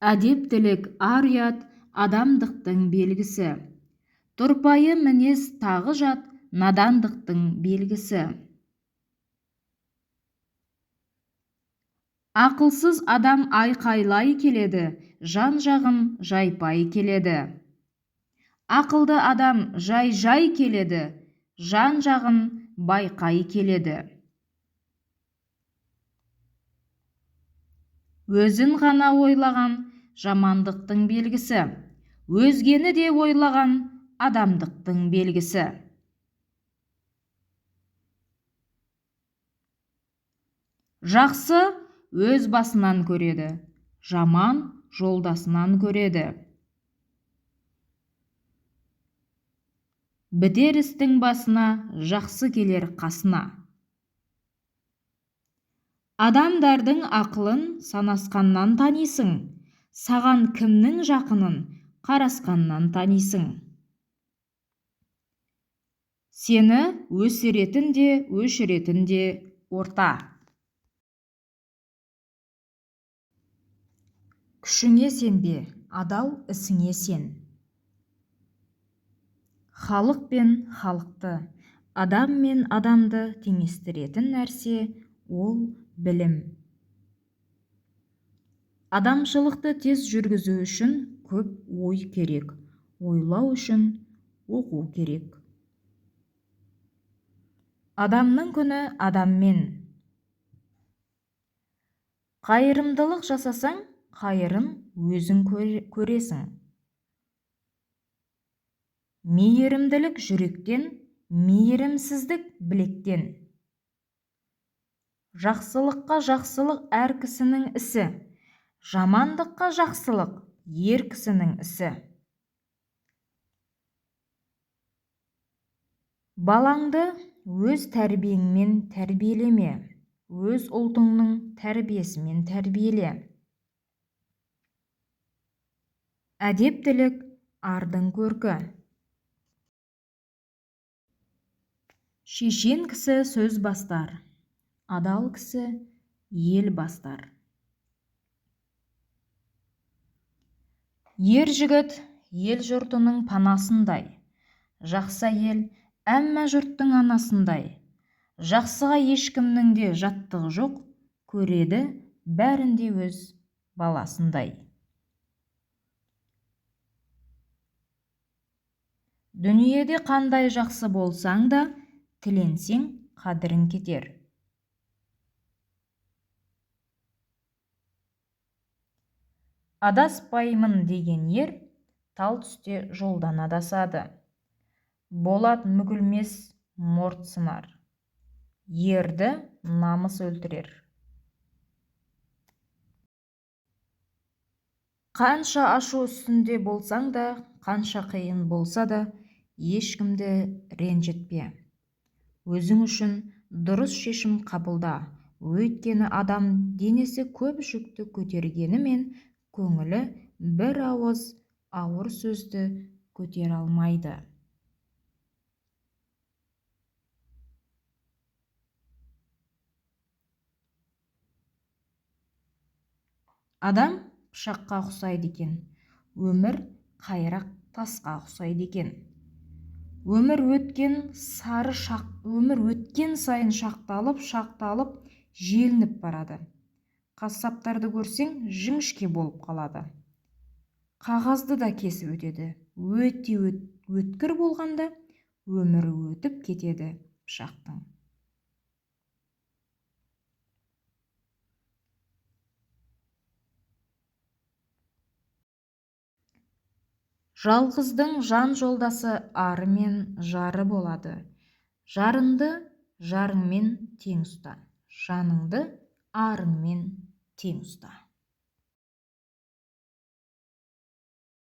Әдептілік, ар-ұят адамдықтың белгісі. Тұрпайы мінез тағы жат надандықтың белгісі. Ақылсыз адам айқайлай келеді, жан-жағын жайпай келеді. Ақылды адам жай-жай келеді, жан-жағын байқай келеді. Өзін ғана ойлаған жамандықтың белгісі, өзгені де ойлаған адамдықтың белгісі. Жақсы өз басынан көреді, жаман жолдасынан көреді. Бітер істің басына жақсы келер қасына. Адамдардың ақылын санасқаннан танисың, саған кімнің жақынын қарасқаннан танисың. Сені өсіретін де, өшіретін де орта. Күшіңе сенбе, адал ісіңе сен. Халық пен халықты, адам мен адамды теңестіретін нәрсе ол білім. Адамшылықты тез жүргізу үшін көп ой керек, ойлау үшін оқу керек. Адамның күні адаммен. Қайырымдылық жасасаң, қайырын өзің көресің. Мейірімділік жүректен, мейірімсіздік білектен. Жақсылыққа жақсылық әр кісінің ісі, жамандыққа жақсылық ер кісінің ісі. Балаңды өз тәрбиеңмен тәрбиелеме, өз ұлтыңның тәрбиесімен тәрбиеле. Әдептілік ардың көркі. Шешен кісі сөз бастар, адал кісі ел бастар. Ер жігіт ел жұртының панасындай, жақсы әйел әмма жұрттың анасындай. Жақсыға ешкімнің де жаттығы жоқ, көреді бәрінде өз баласындай. Дүниеде қандай жақсы болсаң да, тіленсең қадірін кетер. Адаспаймын деген ер тал түсте жолдан адасады. Болат мүгілмес мұрт сынар, ерді намыс өлтірер. Қанша ашу үстінде болсаң да, қанша қиын болса да, ешкімді ренжітпе. Өзің үшін дұрыс шешім қабылда. Өйткені адам денесі көп жүкті көтергенімен, көңілі бір ауыз ауыр сөзді көтере алмайды. Адам пышаққа ұқсайды екен, өмір қайрақ тасқа ұқсайды екен. Өмір өткен сайын шақталып, желініп барады. Қасаптарды көрсең, жіңішке болып қалады. Қағазды да кесіп өтеді. Өте өткір болғанда, өмірі өтіп кетеді пышақтың. Жалғыздың жан жолдасы ары мен жары болады. Жарыңды жарыңмен тең ұста, жаныңды арыңмен тең ұста.